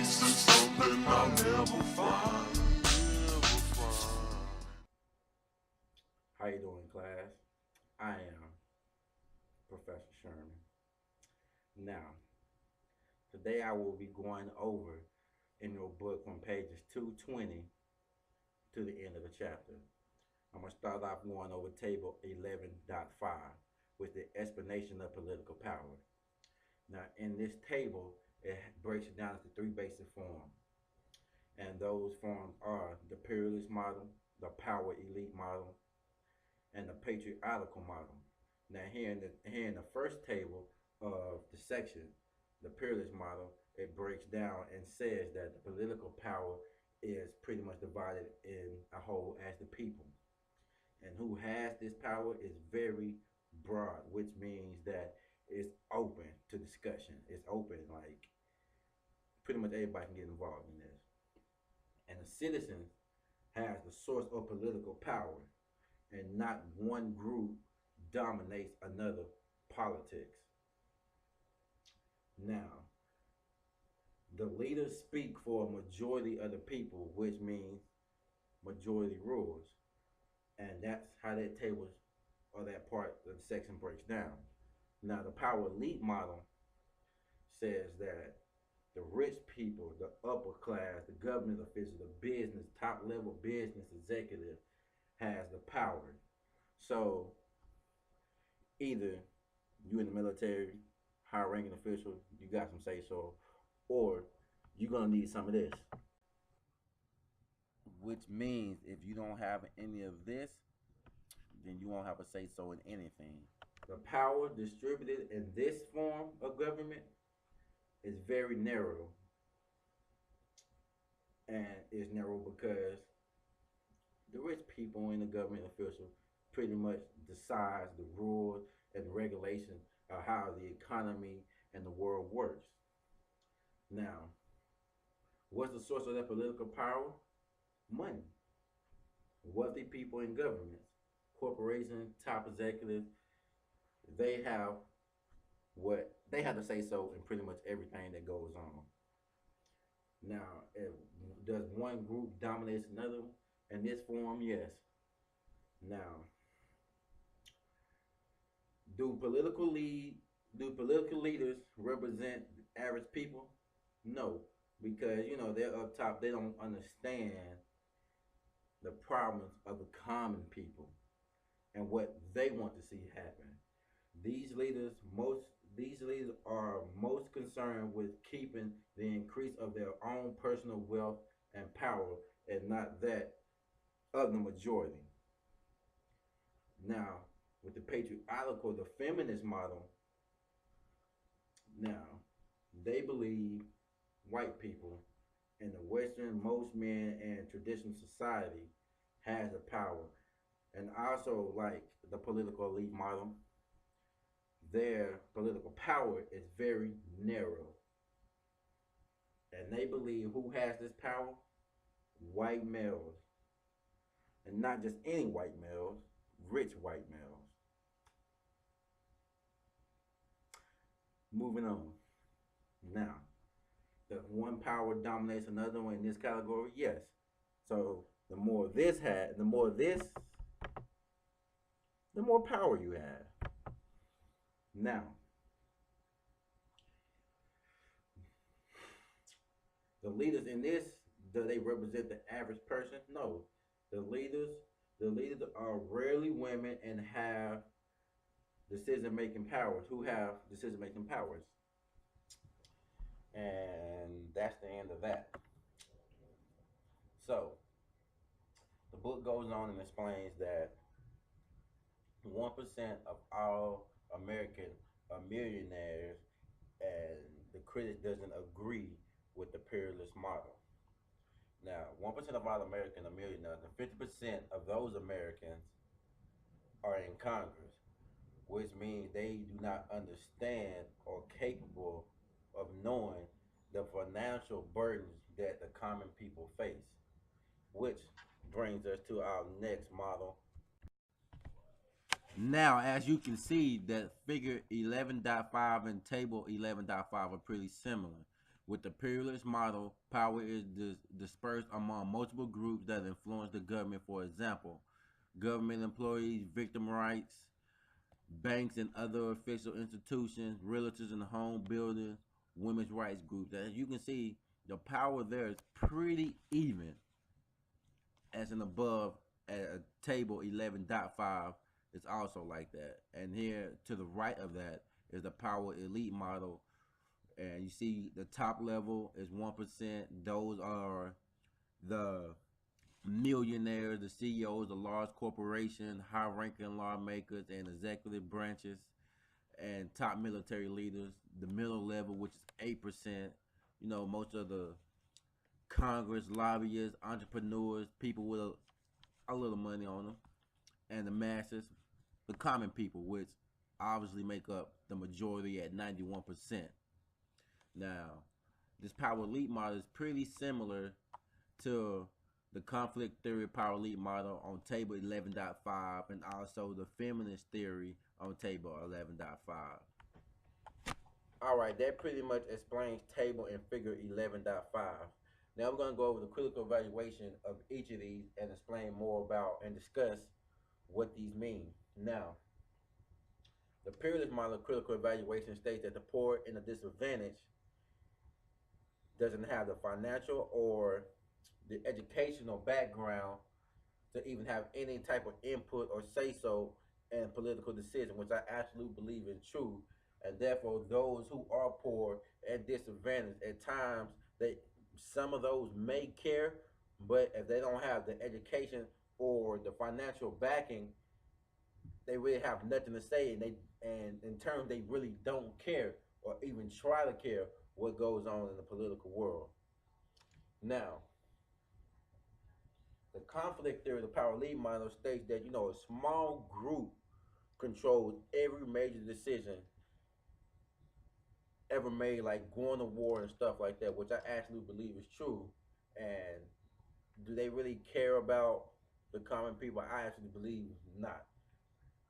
something I'll never find. How you doing, class? I am Professor Sherman. Now, today I will be going over in your book from pages 220 to the end of the chapter. I'm going to start off going over table 11.5 with the explanation of political power. Now, in this table, it breaks it down into three basic forms. And those forms are the imperialist model, the power elite model, and the patriarchal model. Now, here in the first table of the section, the imperialist model, it breaks down and says that the political power is pretty much divided in a whole as the people. And who has this power is very broad, which means that it's open to discussion. It's open, like pretty much everybody can get involved in this. And the citizens has the source of political power, and not one group dominates another politics. Now, the leaders speak for a majority of the people, which means majority rules. And that's how that table or that part of the section breaks down. Now, the power elite model says that the rich people, the upper class, the government officials, the business, top level business executive has the power. So either you in the military, high ranking official, you got some say so, or you're gonna need some of this. Which means if you don't have any of this, then you won't have a say so in anything. The power distributed in this form of government is very narrow, and it's narrow because the rich people in the government official pretty much decides the rules and regulations of how the economy and the world works. Now, what's the source of that political power? Money. Wealthy people in governments, corporations, top executives, they have what they have to say so in pretty much everything that goes on. Now, if, does one group dominate another in this form? Yes. Now, do political lead do political leaders represent average people? No, because they're up top. They don't understand the problems of the common people and what they want to see happen. These leaders most these leaders are most concerned with keeping the increase of their own personal wealth and power and not that of the majority. Now, with the patriarchal, the feminist model, now they believe white people in the Western most men and traditional society has the power. And also like the political elite model, their political power is very narrow. And they believe who has this power? White males. And not just any white males, rich white males. Moving on. Now, does one power dominates another one in this category? Yes. So the more this, the more power you have. Now, the leaders in this, do they represent the average person? No. The leaders, the leaders are rarely women and have decision making powers. Who have decision making powers? And that's the end of that. So the book goes on and explains that 1% of all American are millionaires, and the critic doesn't agree with the peerless model. Now, 1% of all Americans are millionaires, and 50% of those Americans are in Congress, which means they do not understand or capable of knowing the financial burdens that the common people face, which brings us to our next model. Now, as you can see, that figure 11.5 and table 11.5 are pretty similar, With the imperialist model, power is dispersed among multiple groups that influence the government. For example, government employees, victim rights, banks and other official institutions, realtors and home builders, women's rights groups. As you can see, the power there is pretty even as an above at a table 11.5 is also like that. And here to the right of that is the power elite model. And you see the top level is 1%. Those are the millionaires, the CEOs of large corporations, high ranking lawmakers and executive branches, and top military leaders. The middle level, which is 8%, most of the Congress, lobbyists, entrepreneurs, people with a little money on them, and the masses, the common people, which obviously make up the majority at 91%. Now, this power elite model is pretty similar to the conflict theory power elite model on table 11.5 and also the feminist theory on table 11.5. All right, that pretty much explains table and figure 11.5. Now we're going to go over the critical evaluation of each of these and explain more about and discuss what these mean. Now, the Peerless model of critical evaluation states that the poor and the disadvantaged doesn't have the financial or the educational background to even have any type of input or say so in political decision, which I absolutely believe is true. And therefore, those who are poor and disadvantaged at times, some of those may care, but if they don't have the education or the financial backing, they really have nothing to say, and in turn they really don't care or even try to care what goes on in the political world. Now, the conflict theory of the power lead model states that a small group controls every major decision ever made, like going to war and stuff like that, which I actually believe is true. And do they really care about the common people? I actually believe not.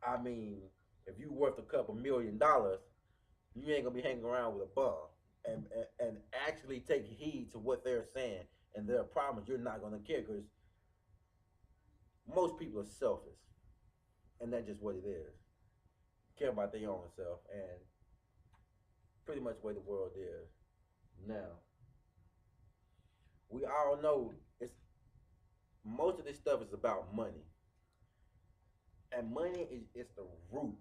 I mean, if you worth a couple $1,000,000, you ain't gonna be hanging around with a bum and actually take heed to what they're saying and their problems. You're not gonna care because most people are selfish, and that's just what it is. Care about their own self, and pretty much the way the world is now. We all know it's most of this stuff is about money, and money is the root.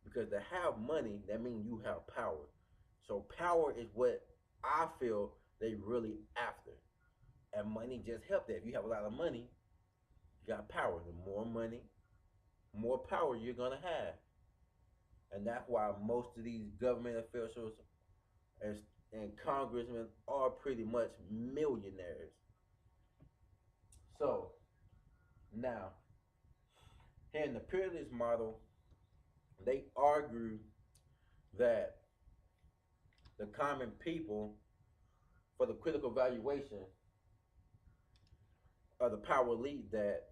Because to have money, that means you have power. So power is what I feel they really after, and money just helps that. If you have a lot of money, you got power. The more money, more power you're gonna have, and that's why most of these government officials and, and congressmen are pretty much millionaires. So now, here in the peerless model, they argue that the common people, for the critical valuation of the power elite, that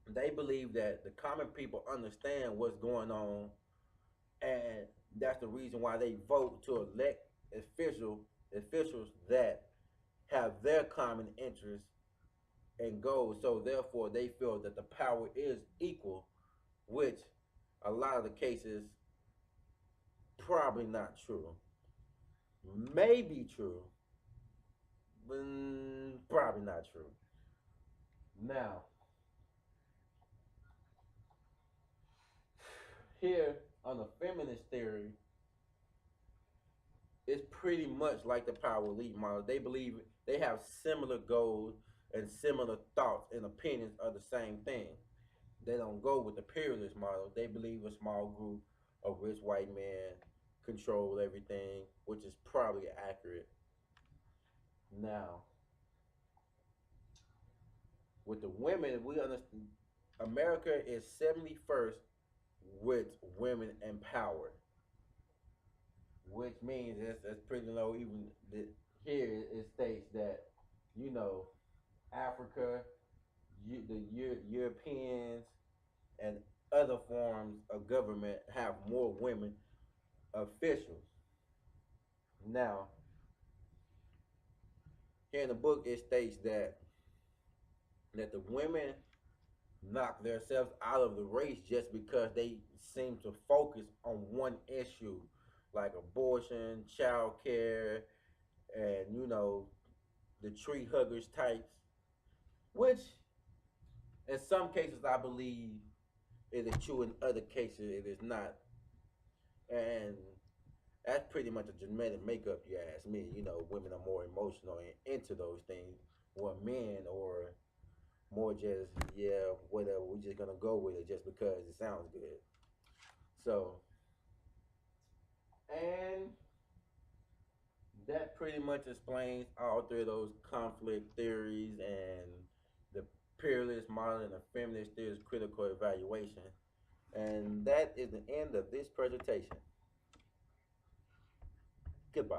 they believe that the common people understand what's going on, and that's the reason why they vote to elect officials that have their common interests and goals. So therefore, they feel that the power is equal, which a lot of the cases probably not true. May be true, but probably not true. Now, here on the feminist theory, it's pretty much like the power elite model. They believe they have similar goals and similar thoughts and opinions of the same thing. They don't go with the peerless model. They believe a small group of rich white men control everything, which is probably accurate. Now, with the women, we understand America is 71st with women empowered, which means it's pretty low. Even here it states that you know Africa, the Europeans, and other forms of government have more women officials. Now, here in the book, it states that the women knock themselves out of the race just because they seem to focus on one issue, like abortion, child care, and the tree huggers types, which in some cases I believe it is true, in other cases it is not. And that's pretty much a genetic makeup, you ask me. Women are more emotional and into those things, or men or more just, yeah, whatever, we're just gonna go with it just because it sounds good. So, and that pretty much explains all three of those conflict theories and the peerless, modern, and feminist theories critical evaluation. And that is the end of this presentation. Goodbye.